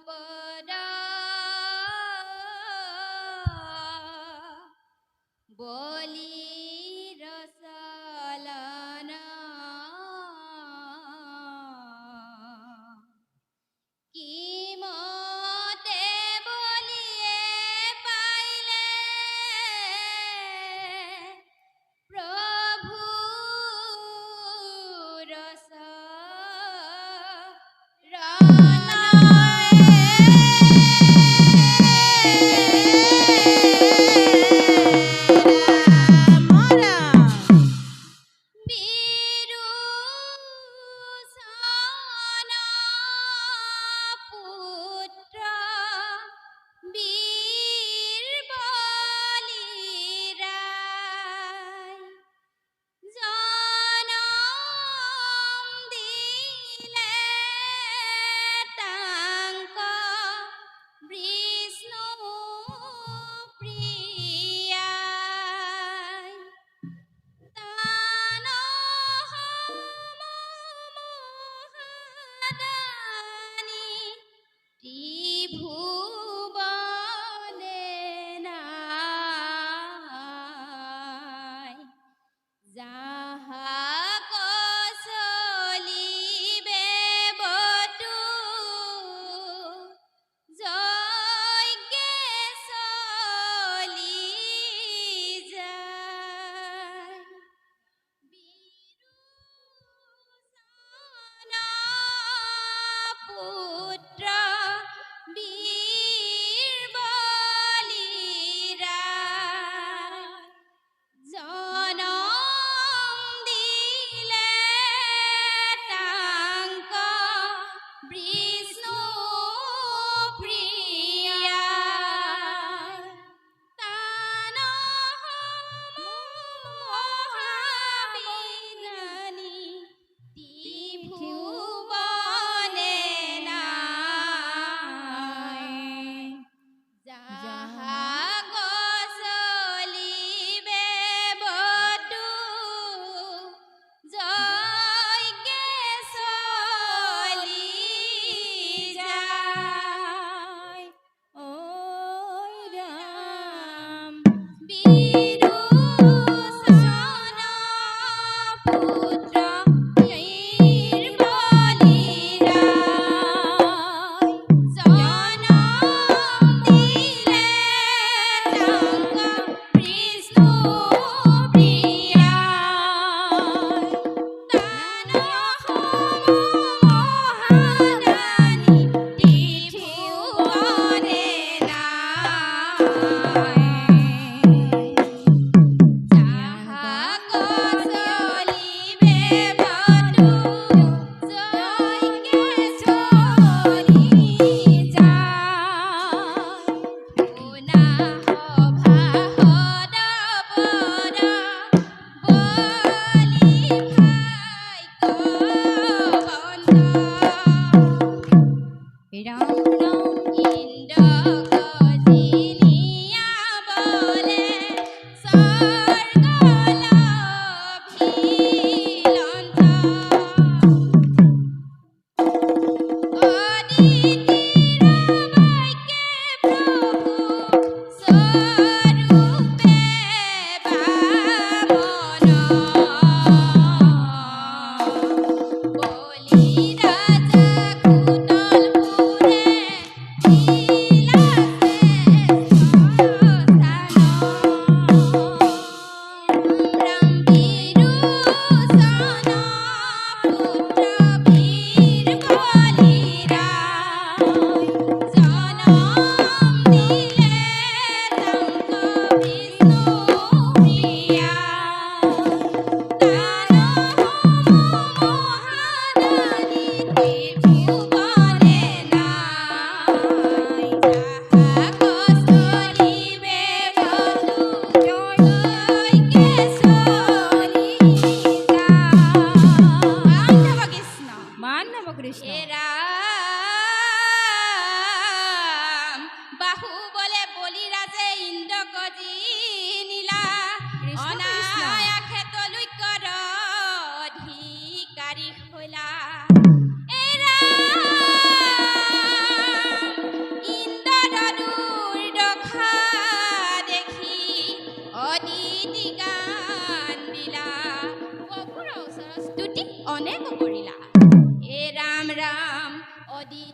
পৰা বলি ৰসালানা কি মতে বলিয়ে পাইলে প্ৰভু ৰস ৰানা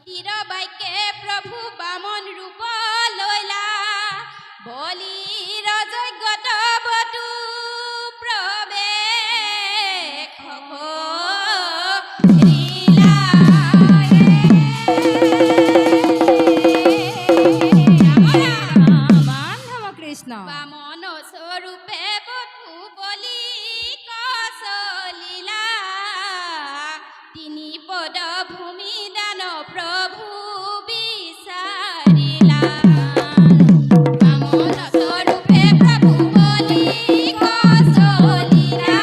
তীৰ বাক্যে প্ৰভু বামন ৰূপ লৈলা বলিৰ যজ্ঞত বটু প্ৰৱেশ কৰিলা। কৃষ্ণ বামন স্বৰূপে বধূ বলি কচলিলা তিনি পদ ভূমি দান প্ৰভু বিচাৰিলা। বামন স্বৰূপে প্ৰভু বলি কচলিলা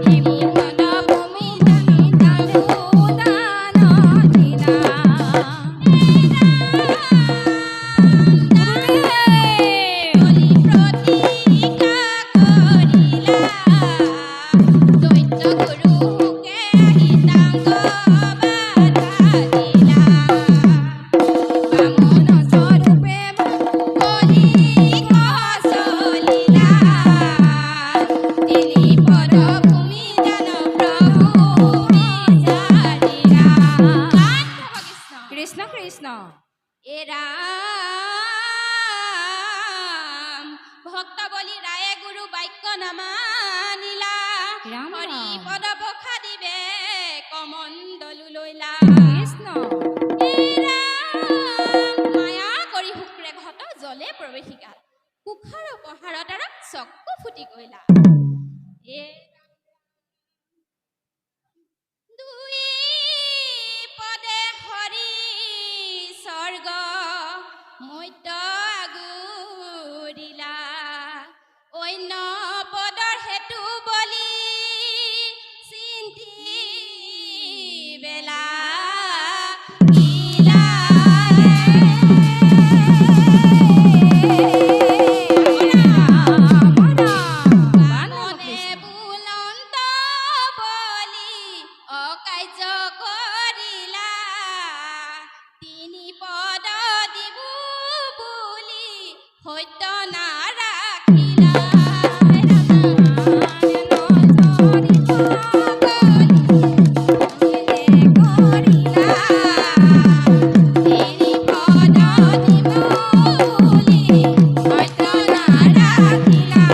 তিনি পদ ভূমি দান দিলা। কৃষ্ণ কৃষ্ণ এ ৰাম ভক্ত বলি ৰায়ে গুৰু বাক্য নামানিলা ৰাম হৰি ৰাম। পদ প্ৰসাদিবে কমণ্ডলু লৈলা। কৃষ্ণ এ ৰাম মায়া কৰি শুক্ৰে ঘট জলে প্ৰৱেশিকা কুখাৰ পহাৰত আৰু চকু ফুটি গৈলা। এ দুই পদে হৰি স্বৰ্গ মধ্য আগুৰিলা অন্য পদৰ হেতু বলি চিন্তি বেলা গিলা। বামনে বুলন্ত বলি অকাৰ্য কৰিলা তিনি পদ দিবু বুলি সত্য নাৰাখিলা। তিনি পদ দিবু বুলি সত্য নাৰাখিলা।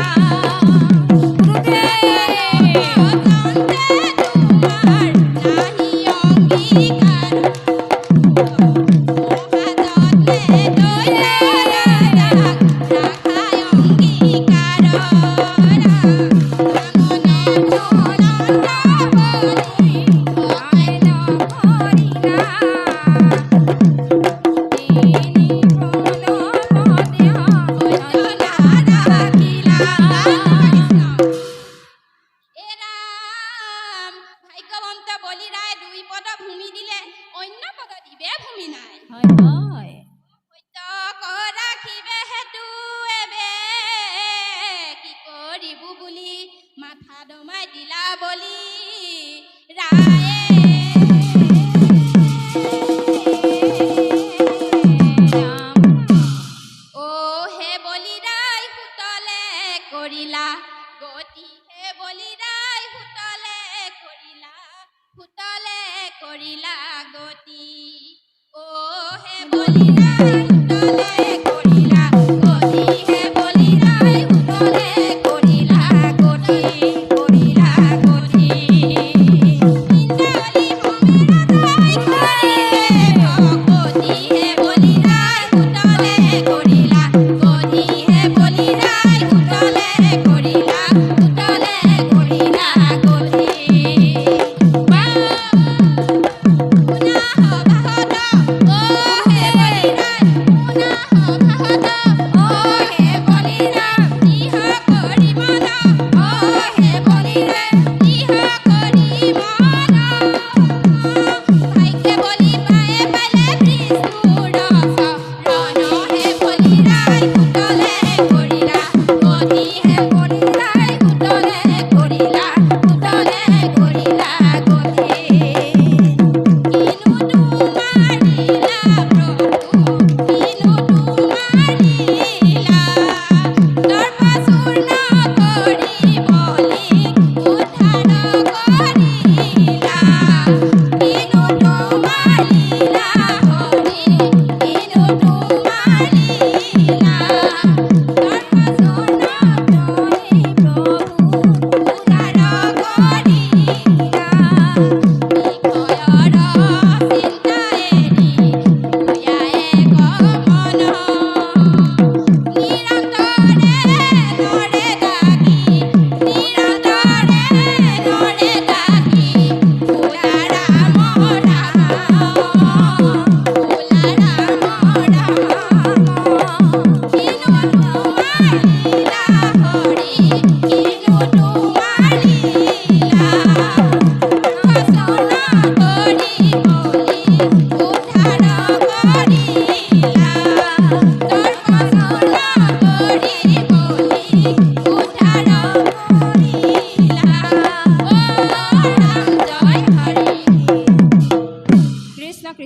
ভাগ্যৱন্ত বলি ৰায় দুই পদ ভূমি দিলে অন্য পদ দিবে ভূমি নাই। হয় হয় সত্য ৰাখিবে হেতু এবে কি কৰিবু বুলি মাথা দমাই দিলা বলি ৰায়ে। অ হে বলি ৰায় সুতলে কৰিলা গতি হে বলি ৰায় সুতলে কৰিলা গতি অ হে বলি ৰায় সুতলে কৰিলা গতি হে বলি ৰায় সুতলে কৰিলা গতি ইন্দ্ৰাৱলী সমেত গতি হে বলি ৰায় সুতলে কৰিলা গতি হে বলি ৰায় সুতলে কৰিলা গতি শুনা সভাসদ অ হে বলি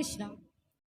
কৃষ্ণ